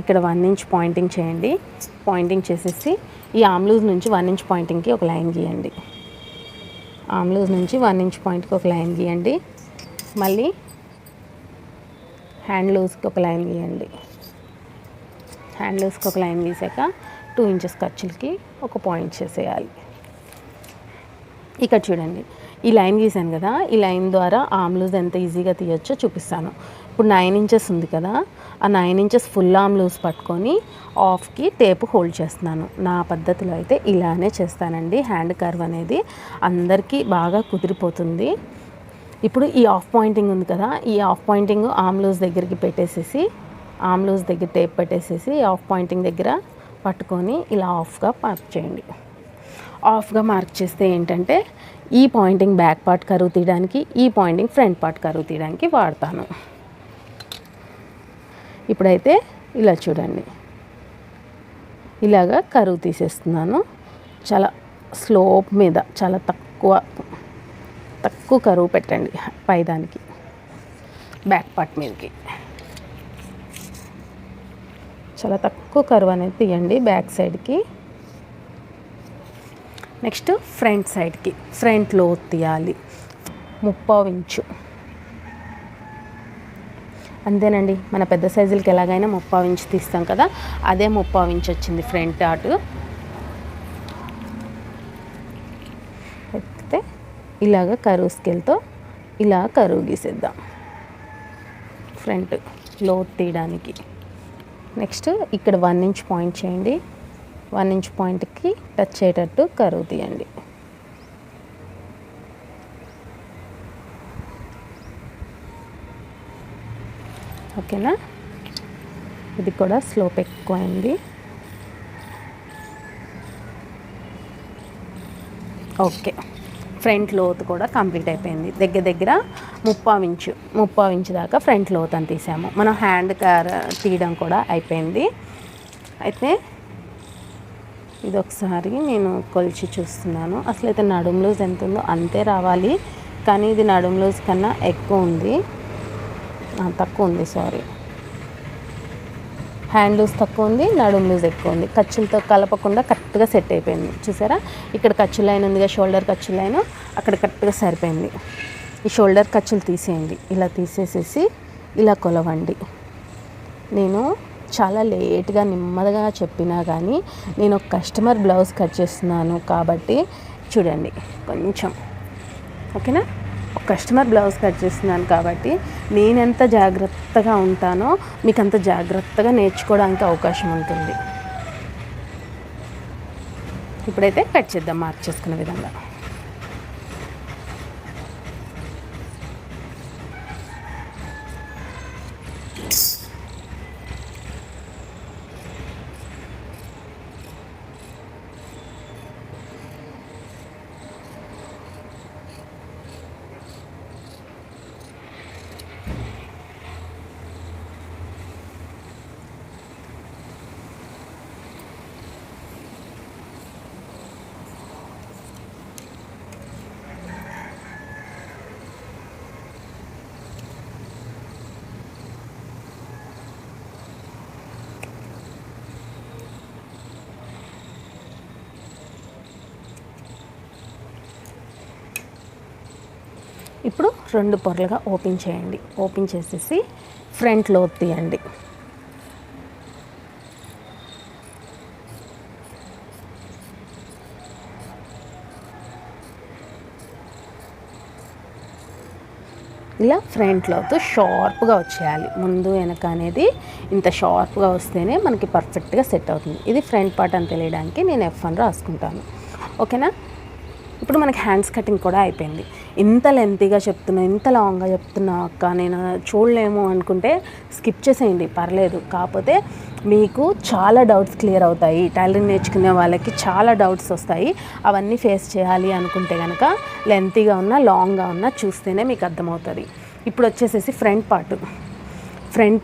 ఇక్కడ 1 ఇంచ్ పాయింటింగ్ చేయండి. పాయింటింగ్ చేసేసి ఈ ఆర్మ్ లూజ్ నుంచి 1 ఇంచ్ పాయింటింగ్కి ఒక లైన్ గీయండి. ఆర్మ్ లూజ్ నుంచి 1 ఇంచ్ పాయింట్కి ఒక లైన్ గీయండి. మళ్ళీ హ్యాండ్ లూజ్కి ఒక లైన్ గీయండి. హ్యాండ్ లూజ్కి ఒక లైన్ గీసాక 2 ఇంచెస్ ఖర్చులకి ఒక పాయింట్ చేసేయాలి. ఇక్కడ చూడండి, ఈ లైన్ గీసాను కదా, ఈ లైన్ ద్వారా ఆర్మ్ లూజ్ ఎంత ఈజీగా తీయొచ్చో చూపిస్తాను. ఇప్పుడు 9 ఇంచెస్ ఉంది కదా, ఆ 9 ఇంచెస్ ఫుల్ ఆర్మ్ లూజ్ పట్టుకొని ఆఫ్కి టేపు హోల్డ్ చేస్తున్నాను. నా పద్ధతిలో అయితే ఇలానే చేస్తానండి. హ్యాండ్ కర్వ్ అనేది అందరికీ బాగా కుదిరిపోతుంది. ఇప్పుడు ఈ ఆఫ్ పాయింటింగ్ ఉంది కదా, ఈ ఆఫ్ పాయింటింగ్ ఆర్మ్ లూజ్ దగ్గరికి పెట్టేసేసి, ఆర్మ్ లూజ్ దగ్గర టేప్ పెట్టేసేసి ఆఫ్ పాయింటింగ్ దగ్గర పట్టుకొని ఇలా ఆఫ్గా మార్క్ చేయండి. ఆఫ్గా మార్క్ చేస్తే ఏంటంటే ఈ పాయింటింగ్ బ్యాక్ పార్ట్ కరువు తీయడానికి, ఈ పాయింటింగ్ ఫ్రంట్ పార్ట్ కరువు తీయడానికి వాడతాను. ఇప్పుడైతే ఇలా చూడండి, ఇలాగా కరువు తీసేస్తున్నాను. చాలా స్లోప్ మీద, చాలా తక్కువ కరువు పెట్టండి పైదానికి, బ్యాక్ పార్ట్ మీదకి చాలా తక్కువ కరువు అనేది తీయండి బ్యాక్ సైడ్కి. నెక్స్ట్ ఫ్రంట్ సైడ్కి, ఫ్రంట్ లోతు తీయాలి 3/4 ఇంచు. అంతేనండి, మన పెద్ద సైజులకి ఎలాగైనా 3/4 ఇంచు తీస్తాం కదా, అదే 3/4 ఇంచు వచ్చింది ఫ్రంట్ పార్ట్. అయితే ఇలాగ కరువు స్కేల్తో ఇలా కరువు గీసేద్దాం ఫ్రంట్ లోతు తీయడానికి. నెక్స్ట్ ఇక్కడ 1 ఇంచ్ పాయింట్ చేయండి. 1 ఇంచ్ పాయింట్కి టచ్ అయ్యేటట్టు కరువు తీయండి. ఓకేనా? ఇది కూడా స్లోప్ ఎక్కువైంది. ఓకే, ఫ్రంట్ లోతు కూడా కంప్లీట్ అయిపోయింది. దగ్గర 3/4 ఇంచు దాకా ఫ్రంట్ లోతు అని తీసాము. మనం హ్యాండ్ తీయడం కూడా అయిపోయింది. అయితే ఇది ఒకసారి నేను కొలిచి చూస్తున్నాను. అసలు అయితే నడుం లూజ్ ఎంత ఉందో అంతే రావాలి, కానీ ఇది నడుం లూజ్ కన్నా ఎక్కువ ఉంది, తక్కువ ఉంది, సారీ. హ్యాండ్ లూజ్ తక్కువ ఉంది, నడుం లూజ్ ఎక్కువ ఉంది. ఖర్చులతో కలపకుండా కరెక్ట్గా సెట్ అయిపోయింది. చూసారా, ఇక్కడ ఖర్చు లైన్ ఉందిగా, షోల్డర్ ఖర్చు లైన్ అక్కడ కరెక్ట్గా సరిపోయింది. ఈ షోల్డర్ ఖర్చులు తీసేయండి. ఇలా తీసేసేసి ఇలా కొలవండి. నేను చాలా లేట్గా నెమ్మదిగా చెప్పినా కానీ నేను ఒక కస్టమర్ బ్లౌజ్ కట్ చేస్తున్నాను కాబట్టి చూడండి కొంచెం. ఓకేనా? ఒక కస్టమర్ బ్లౌజ్ కట్ చేస్తున్నాను కాబట్టి నేనెంత జాగ్రత్తగా ఉంటానో మీకు అంత జాగ్రత్తగా నేర్చుకోవడానికి అవకాశం ఉంటుంది. ఇప్పుడైతే కట్ చేద్దాం మార్క్ చేసుకునే విధంగా. ఇప్పుడు 2 పొరలుగా ఓపెన్ చేయండి. ఓపెన్ చేసేసి ఫ్రంట్ లోత్ తీయండి. ఇలా ఫ్రంట్ లోతు షార్ప్గా వచ్చేయాలి. ముందు వెనక అనేది ఇంత షార్ప్గా వస్తేనే మనకి పర్ఫెక్ట్గా సెట్ అవుతుంది. ఇది ఫ్రంట్ పార్ట్ అని తెలియడానికి నేను F1 రాసుకుంటాను. ఓకేనా? ఇప్పుడు మనకి హ్యాండ్స్ కటింగ్ కూడా అయిపోయింది. ఇంత లెంతీగా చెప్తున్నా, ఇంత లాంగ్గా చెప్తున్నా అక్క నేను చూడలేము అనుకుంటే స్కిప్ చేసేయండి, పర్లేదు. కాకపోతే మీకు చాలా డౌట్స్ క్లియర్ అవుతాయి. టైలరింగ్ నేర్చుకునే వాళ్ళకి చాలా డౌట్స్ వస్తాయి. అవన్నీ ఫేస్ చేయాలి అనుకుంటే కనుక లెంతీగా ఉన్నా లాంగ్గా ఉన్నా చూస్తేనే మీకు అర్థమవుతుంది. ఇప్పుడు వచ్చేసేసి ఫ్రంట్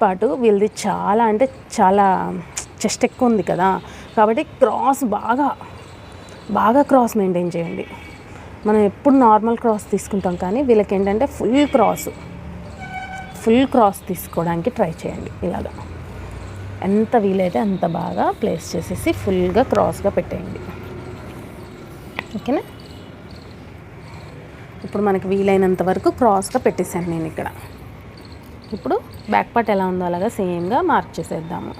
పార్టు వీళ్ళది చాలా అంటే చాలా చెస్ట్ ఎక్కువ ఉంది కదా, కాబట్టి క్రాస్ బాగా క్రాస్ మెయింటైన్ చేయండి. మనం ఎప్పుడు నార్మల్ క్రాస్ తీసుకుంటాం, కానీ వీళ్ళకి ఏంటంటే ఫుల్ క్రాస్ తీసుకోవడానికి ట్రై చేయండి. ఇలాగా ఎంత వీలైతే అంత బాగా ప్లేస్ చేసేసి ఫుల్గా క్రాస్గా పెట్టేయండి. ఓకేనా? ఇప్పుడు మనకి వీలైనంత వరకు క్రాస్గా పెట్టేశాను నేను ఇక్కడ. ఇప్పుడు బ్యాక్ పార్ట్ ఎలా ఉందో అలాగా సేమ్గా మార్క్ చేసేద్దాము.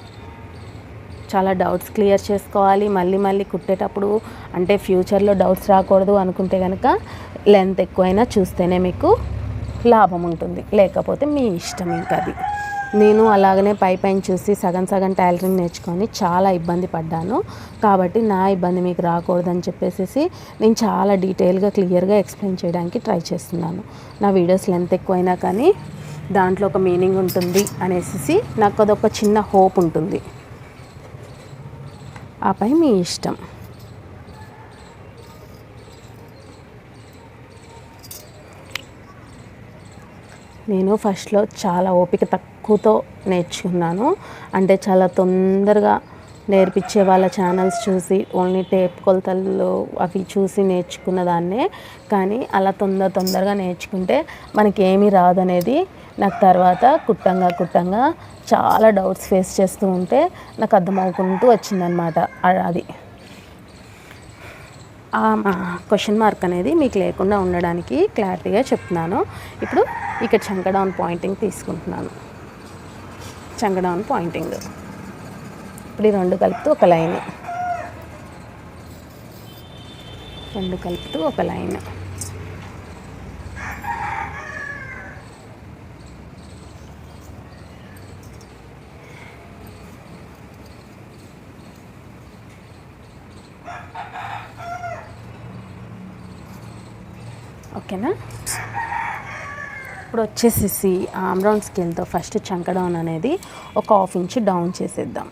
చాలా డౌట్స్ క్లియర్ చేసుకోవాలి. మళ్ళీ కుట్టేటప్పుడు అంటే ఫ్యూచర్లో డౌట్స్ రాకూడదు అనుకుంటే కనుక లెంత్ ఎక్కువైనా చూస్తేనే మీకు లాభం ఉంటుంది, లేకపోతే మీ ఇష్టం ఇంకా అది. నేను అలాగనే పైన చూసి సగం టైలరింగ్ నేర్చుకొని చాలా ఇబ్బంది పడ్డాను. కాబట్టి నా ఇబ్బంది మీకు రాకూడదని చెప్పేసి నేను చాలా డీటెయిల్గా క్లియర్గా ఎక్స్ప్లెయిన్ చేయడానికి ట్రై చేస్తున్నాను. నా వీడియోస్ లెంత్ ఎక్కువైనా కానీ దాంట్లో ఒక మీనింగ్ ఉంటుంది అనేసి నాకు అదొక చిన్న హోప్ ఉంటుంది. ఆపై మీ ఇష్టం. నేను ఫస్ట్లో చాలా ఓపిక తక్కువతో నేర్చుకున్నాను. అంటే చాలా తొందరగా నేర్పించే వాళ్ళ ఛానల్స్ చూసి ఓన్లీ టేప్ కొలతలు అవి చూసి నేర్చుకున్న దాన్నే. కానీ అలా తొందరగా నేర్చుకుంటే మనకి ఏమీ రాదనేది నాకు తర్వాత కుట్టంగా చాలా డౌట్స్ ఫేస్ చేస్తూ ఉంటే నాకు అర్థమవుకుంటూ వచ్చిందనమాట. అది క్వశ్చన్ మార్క్ అనేది మీకు లేకుండా ఉండడానికి క్లారిటీగా చెప్తున్నాను. ఇప్పుడు ఇక్కడ చంక డౌన్ పాయింటింగ్ తీసుకుంటున్నాను. చంక డౌన్ పాయింటింగ్ ఇప్పుడు ఈ 2 కలుపుతూ ఒక లైన్, 2 కలుపుతూ ఒక లైన్. ఓకేనా? ఇప్పుడు వచ్చేసేసి ఆమ్ రౌండ్ స్కేల్తో ఫస్ట్ చంక డౌన్ అనేది ఒక 1/2 ఇంచ్ డౌన్ చేసేద్దాం.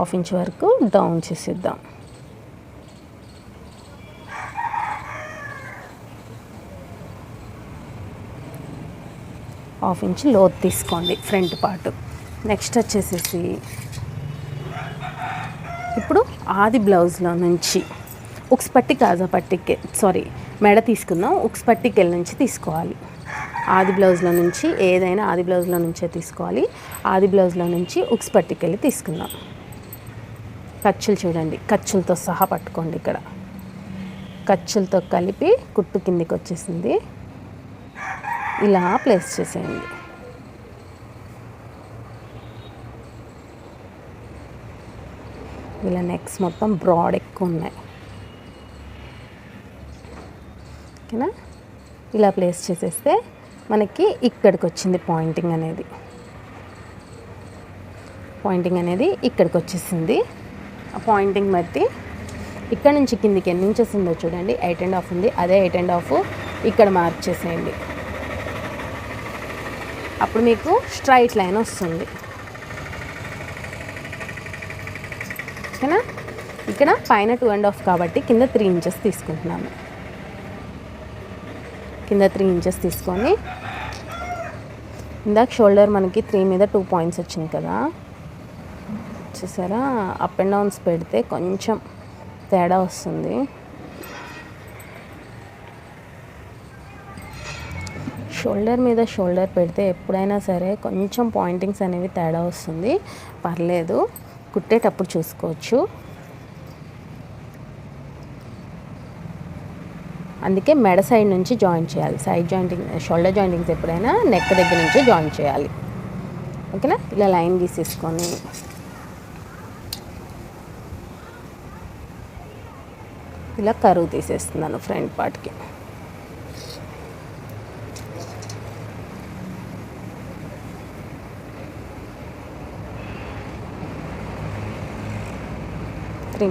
1/2 ఇంచ్ వరకు డౌన్ చేసేద్దాం. హాఫ్ ఇంచ్ లోతు తీసుకోండి ఫ్రంట్ పార్ట్. నెక్స్ట్ వచ్చేసేసి ఇప్పుడు ఆది బ్లౌజ్లో నుంచి ఉక్స్ పట్టి కాజా పట్టికి మెడ తీసుకుందాం. ఉక్స్ పట్టికెళ్ళ నుంచి తీసుకోవాలి. ఆది బ్లౌజ్లో నుంచి ఏదైనా ఆది బ్లౌజ్లో నుంచే తీసుకోవాలి. ఆది బ్లౌజ్లో నుంచి ఉక్స్ పట్టికెళ్ళి తీసుకుందాం. ఖర్చులు చూడండి, ఖర్చులతో సహా పట్టుకోండి. ఇక్కడ ఖర్చులతో కలిపి కుట్టు కిందికి వచ్చేసింది. ఇలా ప్లేస్ చేసేయండి. ఇలా నెక్స్ మొత్తం బ్రాడ్ ఎక్కువ ఉన్నాయి. ఓకేనా? ఇలా ప్లేస్ చేసేస్తే మనకి ఇక్కడికి వచ్చింది పాయింటింగ్ అనేది ఇక్కడికి వచ్చేసింది. ఆ పాయింటింగ్ బట్టి ఇక్కడ నుంచి కిందికి ఎన్ని ఇంచెస్ ఉందో చూడండి. 8.5 ఉంది. అదే 8.5 ఇక్కడ మార్క్ చేసేయండి. అప్పుడు మీకు స్ట్రైట్ లైన్ వస్తుంది. ఓకేనా? ఇక్కడ పైన 2.5 కాబట్టి కింద 3 ఇంచెస్ తీసుకుంటున్నాను. కింద 3 ఇంచెస్ తీసుకొని ఇందాక షోల్డర్ మనకి 3 మీద 2 పాయింట్స్ వచ్చింది కదా, చూసారా? అప్ అండ్ డౌన్స్ పెడితే కొంచెం తేడా వస్తుంది. షోల్డర్ మీద షోల్డర్ పెడితే ఎప్పుడైనా సరే కొంచెం పాయింటింగ్స్ అనేవి తేడా వస్తుంది. పర్లేదు, కుట్టేటప్పుడు చూసుకోవచ్చు. అందుకే మెడ సైడ్ నుంచి జాయిన్ చేయాలి. సైడ్ జాయింటింగ్, షోల్డర్ జాయింటింగ్స్ ఎప్పుడైనా నెక్ దగ్గర నుంచి జాయిన్ చేయాలి. ఓకేనా? ఇలా లైన్ గీసేసుకొని ఇలా కరువు తీసేస్తున్నాను ఫ్రంట్ పార్ట్కి.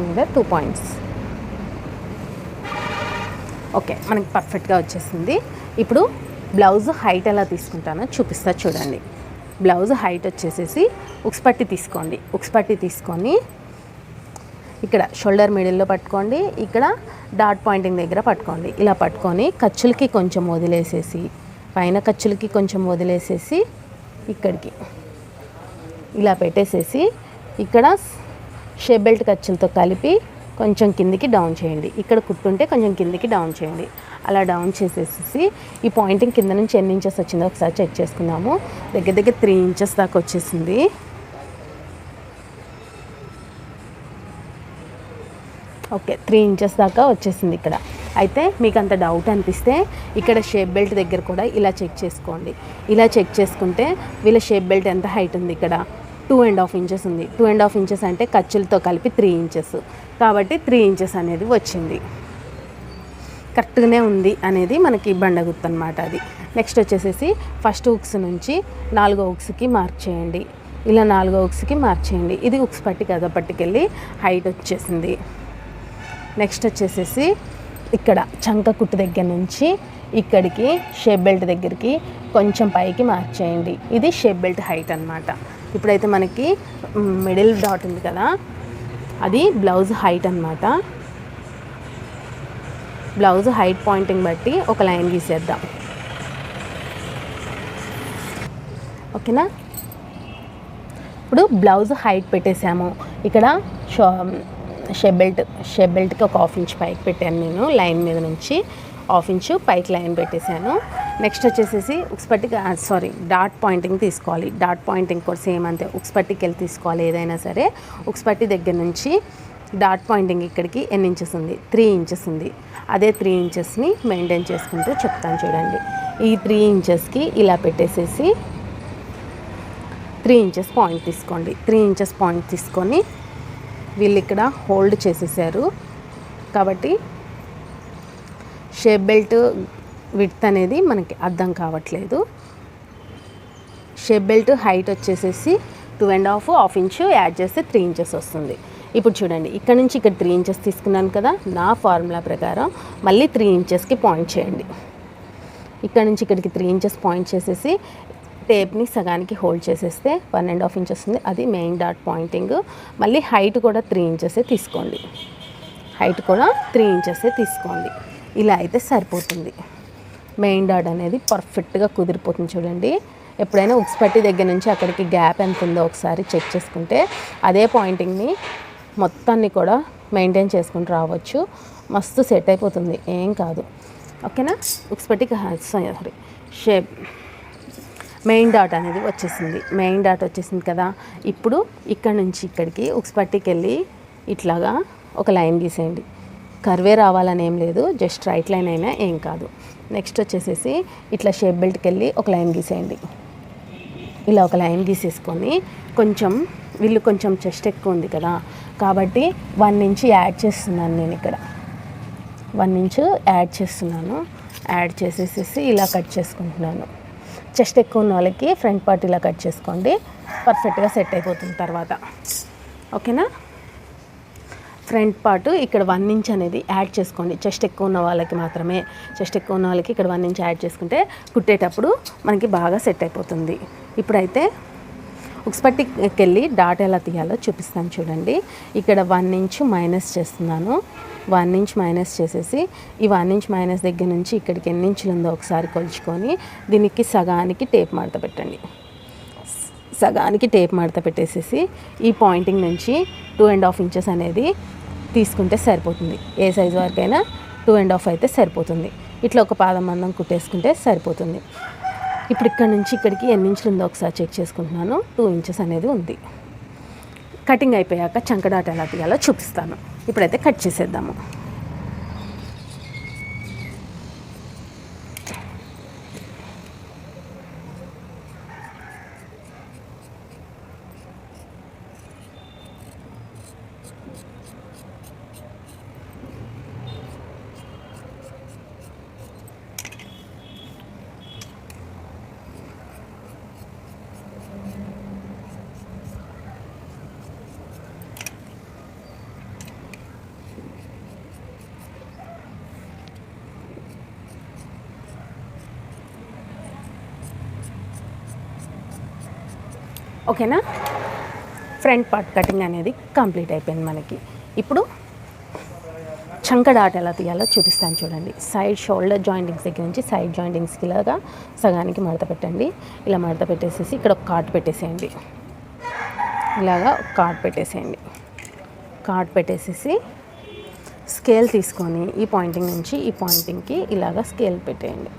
మీద 2 పాయింట్స్. ఓకే, మనకి పర్ఫెక్ట్గా వచ్చేసింది. ఇప్పుడు బ్లౌజ్ హైట్ ఎలా తీసుకుంటానో చూపిస్తా చూడండి. బ్లౌజ్ హైట్ వచ్చేసేసి ఉక్స్ పట్టి తీసుకోండి. ఉక్స్ పట్టి తీసుకొని ఇక్కడ షోల్డర్ మిడిల్లో పట్టుకోండి, ఇక్కడ డాట్ పాయింటింగ్ దగ్గర పట్టుకోండి. ఇలా పట్టుకొని ఖర్చులకి కొంచెం వదిలేసేసి, పైన ఖర్చులకి కొంచెం వదిలేసేసి ఇక్కడికి ఇలా పెట్టేసేసి ఇక్కడ షేప్ బెల్ట్ ఖర్చులతో కలిపి కొంచెం కిందికి డౌన్ చేయండి. ఇక్కడ కుట్టుంటే కొంచెం కిందికి డౌన్ చేయండి. అలా డౌన్ చేసేసి ఈ పాయింటింగ్ కింద నుంచి ఎన్ని ఇంచెస్ వచ్చిందో ఒకసారి చెక్ చేసుకుందాము. దగ్గర దగ్గర 3 ఇంచెస్ దాకా వచ్చేసింది. ఓకే, 3 ఇంచెస్ దాకా వచ్చేసింది ఇక్కడ. అయితే మీకు అంత డౌట్ అనిపిస్తే ఇక్కడ షేప్ బెల్ట్ దగ్గర కూడా ఇలా చెక్ చేసుకోండి. ఇలా చెక్ చేసుకుంటే వీళ్ళ షేప్ బెల్ట్ ఎంత హైట్ ఉంది, ఇక్కడ 2.5 ఇంచెస్ ఉంది. 2.5 ఇంచెస్ అంటే ఖర్చులతో కలిపి 3 ఇంచెస్, కాబట్టి 3 ఇంచెస్ అనేది వచ్చింది. కరెక్ట్గానే ఉంది అనేది మనకి బండగుర్తు అనమాట అది. నెక్స్ట్ వచ్చేసేసి ఫస్ట్ ఉక్స్ నుంచి 4వ ఉక్స్కి మార్క్ చేయండి. ఇలా 4వ ఉక్స్కి మార్క్ చేయండి. ఇది ఉక్స్ పట్టి కదా, పట్టుకెళ్ళి హైట్ వచ్చేసింది. నెక్స్ట్ వచ్చేసేసి ఇక్కడ చంక కుట్టు దగ్గర నుంచి ఇక్కడికి షేప్ బెల్ట్ దగ్గరికి కొంచెం పైకి మార్క్ చేయండి. ఇది షేప్ బెల్ట్ హైట్ అనమాట. ఇప్పుడైతే మనకి మిడిల్ డాట్ ఉంది కదా, అది బ్లౌజ్ హైట్ అనమాట. బ్లౌజ్ హైట్ పాయింటింగ్ బట్టి ఒక లైన్ గీసేద్దాం. ఓకేనా? ఇప్పుడు బ్లౌజ్ హైట్ పెట్టేసాము. ఇక్కడ షేప్ బెల్ట్కి ఒక 1/2 ఇంచ్ పైకి పెట్టాను నేను. లైన్ మీద నుంచి 1/2 ఇంచు పైకి లైన్ పెట్టేశాను. నెక్స్ట్ వచ్చేసేసి ఉక్స్ పట్టికి డాట్ పాయింటింగ్ తీసుకోవాలి. డాట్ పాయింటింగ్ కూడా సేమ్ అంతే, ఉక్స్ పట్టికి వెళ్ళి తీసుకోవాలి ఏదైనా సరే. ఉక్స్ పట్టి దగ్గర నుంచి డాట్ పాయింటింగ్ ఇక్కడికి ఎన్ని ఇంచెస్ ఉంది, 3 ఇంచెస్ ఉంది. అదే 3 ఇంచెస్ని మెయింటైన్ చేసుకుంటూ చెప్తాను చూడండి. ఈ 3 ఇంచెస్కి ఇలా పెట్టేసేసి 3 ఇంచెస్ పాయింట్ తీసుకోండి. 3 ఇంచెస్ పాయింట్ తీసుకొని వీళ్ళు ఇక్కడ హోల్డ్ చేసేసారు కాబట్టి షేప్ బెల్ట్ విడ్త్ అనేది మనకి అర్థం కావట్లేదు. షేప్ బెల్ట్ హైట్ వచ్చేసేసి 2.5 ఇంచు యాడ్ చేస్తే 3 ఇంచెస్ వస్తుంది. ఇప్పుడు చూడండి, ఇక్కడ నుంచి ఇక్కడ 3 ఇంచెస్ తీసుకున్నాను కదా, నా ఫార్ములా ప్రకారం మళ్ళీ 3 ఇంచెస్కి పాయింట్ చేయండి. ఇక్కడ నుంచి ఇక్కడికి 3 ఇంచెస్ పాయింట్ చేసేసి టేప్ని సగానికి హోల్డ్ చేసేస్తే 1.5 ఇంచెస్ ఉంది. అది మెయిన్ డాట్ పాయింటింగ్. మళ్ళీ హైట్ కూడా 3 ఇంచెసే తీసుకోండి. హైట్ కూడా 3 ఇంచెసే తీసుకోండి. ఇలా అయితే సరిపోతుంది. మెయిన్ డాట్ అనేది పర్ఫెక్ట్గా కుదిరిపోతుంది చూడండి. ఎప్పుడైనా ఉక్స్ పట్టి దగ్గర నుంచి అక్కడికి గ్యాప్ ఎంత ఉందో ఒకసారి చెక్ చేసుకుంటే అదే పాయింటింగ్ని మొత్తాన్ని కూడా మెయింటైన్ చేసుకుంటూ రావచ్చు. మస్తు సెట్ అయిపోతుంది, ఏం కాదు. ఓకేనా? ఉక్స్ పట్టికి షేప్ మెయిన్ డాట్ అనేది వచ్చేసింది. మెయిన్ డాట్ వచ్చేసింది కదా. ఇప్పుడు ఇక్కడ నుంచి ఇక్కడికి ఉక్స్ పట్టికి వెళ్ళి ఇట్లాగా ఒక లైన్ గీసేయండి. కర్వే రావాలని ఏం లేదు, జస్ట్ రైట్ లైన్ అయినా ఏం కాదు. నెక్స్ట్ వచ్చేసేసి ఇట్లా షేప్ బెల్ట్కి వెళ్ళి ఒక లైన్ గీసేయండి. ఇలా ఒక లైన్ గీసేసుకొని కొంచెం వీళ్ళు కొంచెం చెస్ట్ ఎక్కువ ఉంది కదా కాబట్టి 1 ఇంచ్ యాడ్ చేస్తున్నాను నేను. ఇక్కడ 1 ఇంచ్ యాడ్ చేస్తున్నాను. యాడ్ చేసేసేసి ఇలా కట్ చేసుకుంటున్నాను. చెస్ట్ ఎక్కువ ఉన్న వాళ్ళకి ఫ్రంట్ పార్ట్ ఇలా కట్ చేసుకోండి, పర్ఫెక్ట్గా సెట్ అయిపోతుంది తర్వాత. ఓకేనా? ఫ్రంట్ పార్ట్ ఇక్కడ 1 ఇంచ్ అనేది యాడ్ చేసుకోండి. చెస్ట్ ఎక్కువ ఉన్న వాళ్ళకి మాత్రమే. చెస్ట్ ఎక్కువ ఉన్న వాళ్ళకి ఇక్కడ 1 ఇంచ్ యాడ్ చేసుకుంటే కుట్టేటప్పుడు మనకి బాగా సెట్ అయిపోతుంది. ఇప్పుడైతే ఉక్స్ పట్టికి వెళ్ళి డాట్ ఎలా తీయాలో చూపిస్తాను చూడండి. ఇక్కడ 1 ఇంచ్ మైనస్ చేస్తున్నాను. 1 ఇంచ్ మైనస్ చేసేసి ఈ 1 ఇంచ్ మైనస్ దగ్గర నుంచి ఇక్కడికి ఎన్ని ఇంచులు ఉందో ఒకసారి కొలుచుకొని దీనికి సగానికి టేప్ మడత పెట్టండి. సగానికి టేప్ మడత పెట్టేసేసి ఈ పాయింటింగ్ నుంచి 2.5 ఇంచెస్ అనేది తీసుకుంటే సరిపోతుంది. ఏ సైజు వరకైనా 2.5 అయితే సరిపోతుంది. ఇట్లా ఒక పాదం మందం కుట్టేసుకుంటే సరిపోతుంది. ఇప్పుడు ఇక్కడ నుంచి ఇక్కడికి ఎన్ని ఇంచులు ఉందో ఒకసారి చెక్ చేసుకుంటున్నాను. 2 ఇంచెస్ అనేది ఉంది. కటింగ్ అయిపోయాక చంక డాట్ ఎలా తీయాలో చూపిస్తాను. ఇప్పుడైతే కట్ చేసేద్దాము. ఓకేనా. ఫ్రంట్ పార్ట్ కటింగ్ అనేది కంప్లీట్ అయిపోయింది మనకి. ఇప్పుడు చంక డాట్ ఎలా తీయాలో చూపిస్తాను చూడండి. సైడ్ షోల్డర్ జాయింటింగ్స్ దగ్గర నుంచి సైడ్ జాయింటింగ్స్కి ఇలాగా సగానికి మడత పెట్టండి. ఇలా మడత పెట్టేసేసి ఇక్కడ ఒక కార్డ్ పెట్టేసేయండి. ఇలాగా కార్డ్ పెట్టేసేయండి. కార్డ్ పెట్టేసేసి స్కేల్ తీసుకొని ఈ పాయింటింగ్ నుంచి ఈ పాయింటింగ్కి ఇలాగా స్కేల్ పెట్టేయండి.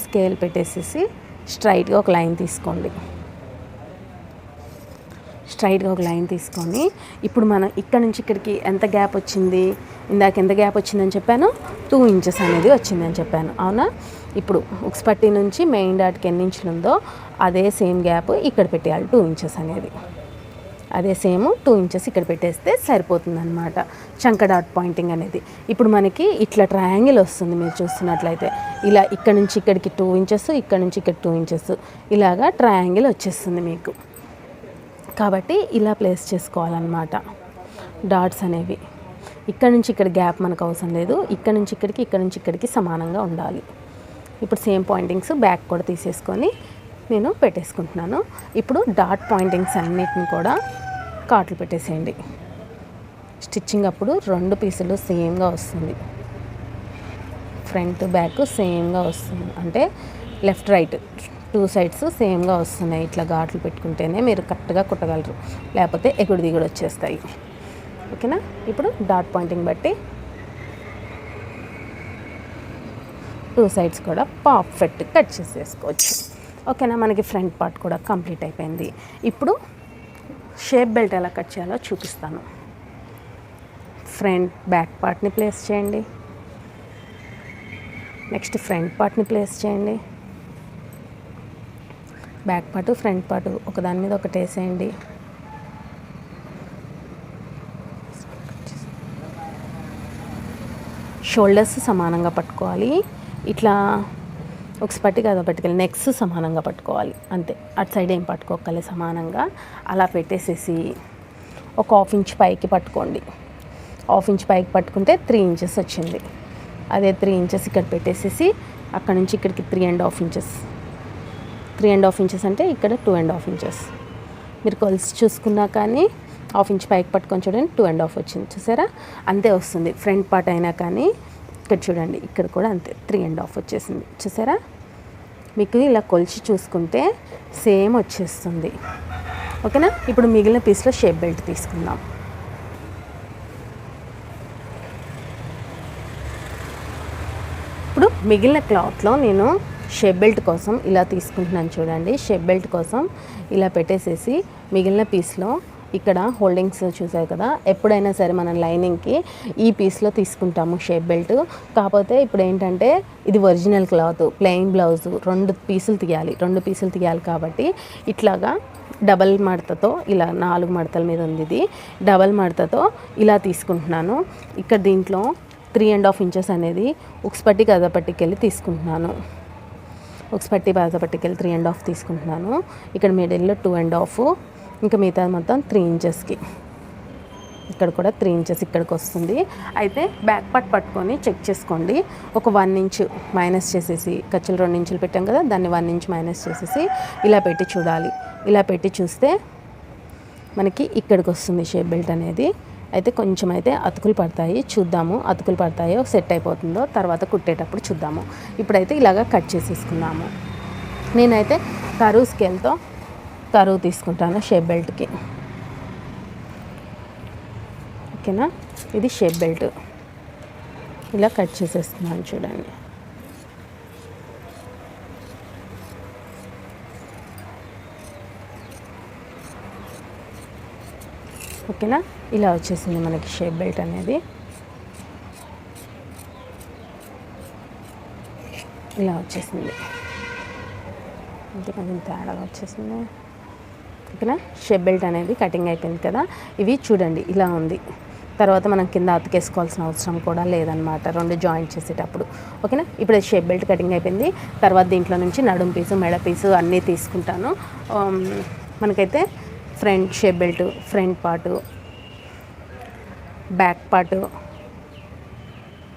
స్కేల్ పెట్టేసేసి స్ట్రైట్గా ఒక లైన్ తీసుకోండి. స్ట్రైట్గా ఒక లైన్ తీసుకొని ఇప్పుడు మనం ఇక్కడ నుంచి ఇక్కడికి ఎంత గ్యాప్ వచ్చింది, ఇందాక ఎంత గ్యాప్ వచ్చిందని చెప్పాను, 2 ఇంచెస్ అనేది వచ్చిందని చెప్పాను, అవునా. ఇప్పుడు ఉక్స్ పట్టీ నుంచి మెయిన్ డాట్కి ఎన్ని ఇంచులు ఉందో అదే సేమ్ గ్యాప్ ఇక్కడ పెట్టేయాలి, 2 ఇంచెస్ అనేది. అదే సేమ్ 2 ఇంచెస్ ఇక్కడ పెట్టేస్తే సరిపోతుందన్నమాట చంక డాట్ పాయింటింగ్ అనేది. ఇప్పుడు మనకి ఇట్లా ట్రయాంగిల్ వస్తుంది మీరు చూస్తున్నట్లయితే. ఇలా ఇక్కడ నుంచి ఇక్కడికి 2 ఇంచెస్, ఇక్కడ నుంచి ఇక్కడ 2 ఇంచెస్, ఇలాగా ట్రయాంగిల్ వచ్చేస్తుంది మీకు. కాబట్టి ఇలా ప్లేస్ చేసుకోవాలన్నమాట డాట్స్ అనేవి. ఇక్కడ నుంచి ఇక్కడ గ్యాప్ మనకు అవసరం లేదు, ఇక్కడ నుంచి ఇక్కడికి, ఇక్కడ నుంచి ఇక్కడికి సమానంగా ఉండాలి. ఇప్పుడు సేమ్ పాయింటింగ్స్ బ్యాక్ కూడా తీసేసుకొని నేను పెట్టేసుకుంటున్నాను. ఇప్పుడు డాట్ పాయింటింగ్స్ అన్నిటిని కూడా కాట్లు పెట్టేసేయండి. స్టిచ్చింగ్ అప్పుడు 2 పీసులు సేమ్గా వస్తుంది, ఫ్రంట్ బ్యాక్ సేమ్గా వస్తుంది, అంటే లెఫ్ట్ రైట్ 2 సైడ్స్ సేమ్గా వస్తున్నాయి. ఇట్లా ఘాట్లు పెట్టుకుంటేనే మీరు కరెక్ట్గా కుట్టగలరు, లేకపోతే ఎగుడు దిగుడు వచ్చేస్తాయి. ఓకేనా. ఇప్పుడు డాట్ పాయింటింగ్ బట్టి 2 సైడ్స్ కూడా పర్ఫెక్ట్ కట్ చేసేసుకోవచ్చు. ఓకేనా. మనకి ఫ్రంట్ పార్ట్ కూడా కంప్లీట్ అయిపోయింది. ఇప్పుడు షేప్ బెల్ట్ ఎలా కట్ చేయాలో చూపిస్తాను. ఫ్రంట్ బ్యాక్ పార్ట్ని ప్లేస్ చేయండి. నెక్స్ట్ ఫ్రంట్ పార్ట్ని ప్లేస్ చేయండి. బ్యాక్ పార్టు ఫ్రంట్ పార్టు ఒకదాని మీద ఒకటి వేసేయండి. షోల్డర్స్ సమానంగా పట్టుకోవాలి. ఇట్లా ఒక పట్టి కదా పట్టుకెళ్ళి నెక్స్ సమానంగా పట్టుకోవాలి అంతే. అటు సైడ్ ఏం పట్టుకోవాలి, సమానంగా అలా పెట్టేసేసి ఒక 1/2 ఇంచ్ పైకి పట్టుకోండి. 1/2 ఇంచ్ పైకి పట్టుకుంటే 3 ఇంచెస్ వచ్చింది. అదే 3 ఇంచెస్ ఇక్కడ పెట్టేసేసి అక్కడ నుంచి ఇక్కడికి 3.5 ఇంచెస్. 3.5 ఇంచెస్ అంటే ఇక్కడ 2.5 ఇంచెస్. మీరు కొలిసి చూసుకున్నా కానీ 1/2 ఇంచ్ పైకి పట్టుకొని చూడండి, 2.5 వచ్చింది. చూసారా, అంతే వస్తుంది. ఫ్రంట్ పార్ట్ అయినా కానీ ఇక్కడ చూడండి, ఇక్కడ కూడా అంతే 3.5 వచ్చేసింది. చూసారా, మీకు ఇలా కొలిచి చూసుకుంటే సేమ్ వచ్చేస్తుంది. ఓకేనా. ఇప్పుడు మిగిలిన పీస్లో షేప్ బెల్ట్ తీసుకుందాం. ఇప్పుడు మిగిలిన క్లాత్లో నేను షేప్ బెల్ట్ కోసం ఇలా తీసుకుంటున్నాను చూడండి. షేప్ బెల్ట్ కోసం ఇలా పెట్టేసేసి మిగిలిన పీస్లో ఇక్కడ హోల్డింగ్స్ చూసారు కదా, ఎప్పుడైనా సరే మనం లైనింగ్కి ఈ పీస్లో తీసుకుంటాము షేప్ బెల్ట్. కాకపోతే ఇప్పుడు ఏంటంటే ఇది ఒరిజినల్ క్లాత్, ప్లెయిన్ బ్లౌజ్, 2 పీసులు తీయాలి. 2 పీసులు తీయాలి కాబట్టి ఇట్లాగా డబల్ మడతతో ఇలా 4 మడతల మీద ఉంది ఇది. డబల్ మడతతో ఇలా తీసుకుంటున్నాను. ఇక్కడ దీంట్లో 3.5 ఇంచెస్ అనేది ఉక్స్ పట్టి కథ పట్టికెళ్ళి తీసుకుంటున్నాను. ఉక్స్ పట్టి బాజా పట్టికెళ్ళి 3.5 తీసుకుంటున్నాను. ఇక్కడ మిడిల్లో 2.5, ఇంకా మిగతా మొత్తం 3 ఇంచెస్కి. ఇక్కడ కూడా 3 ఇంచెస్ ఇక్కడికి వస్తుంది. అయితే బ్యాక్ పార్ట్ పట్టుకొని చెక్ చేసుకోండి. ఒక 1 ఇంచ్ మైనస్ చేసేసి, ఖర్చులు 2 ఇంచులు పెట్టాం కదా, దాన్ని 1 ఇంచ్ మైనస్ చేసేసి ఇలా పెట్టి చూడాలి. ఇలా పెట్టి చూస్తే మనకి ఇక్కడికి వస్తుంది షేప్ బెల్ట్ అనేది. అయితే కొంచెం అయితే అతుకులు పడతాయి, చూద్దాము. అతుకులు పడతాయో సెట్ అయిపోతుందో తర్వాత కుట్టేటప్పుడు చూద్దాము. ఇప్పుడైతే ఇలాగా కట్ చేసేసుకున్నాము. నేనైతే కరువు స్కేల్తో కరువు తీసుకుంటాను షేప్ బెల్ట్కి. ఓకేనా. ఇది షేప్ బెల్ట్ ఇలా కట్ చేసేస్తున్నాను చూడండి. ఓకేనా. ఇలా వచ్చేసింది మనకి షేప్ బెల్ట్ అనేది. ఇలా వచ్చేసింది, అంటే కొంచెం తేడాగా వచ్చేసింది. ఓకేనా. షేప్ బెల్ట్ అనేది కటింగ్ అయిపోయింది కదా. ఇవి చూడండి ఇలా ఉంది. తర్వాత మనం కింద అతికేసుకోవాల్సిన అవసరం కూడా లేదనమాట 2 జాయింట్ చేసేటప్పుడు. ఓకేనా. ఇప్పుడు షేప్ బెల్ట్ కటింగ్ అయిపోయింది. తర్వాత దీంట్లో నుంచి నడుం పీసు, మెడ పీసు అన్నీ తీసుకుంటాను. మనకైతే front shape belt, front part, back part,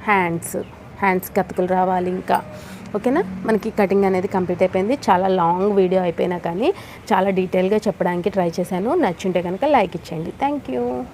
hands కతుకులు రావాలి. ఇంకా ఓకేనా. మనకి కటింగ్ అనేది కంప్లీట్ అయిపోయింది. చాలా లాంగ్ వీడియో అయిపోయినా కానీ చాలా డీటెయిల్గా చెప్పడానికి ట్రై చేశాను. నచ్చుంటే కనుక లైక్ ఇచ్చేయండి. Thank you.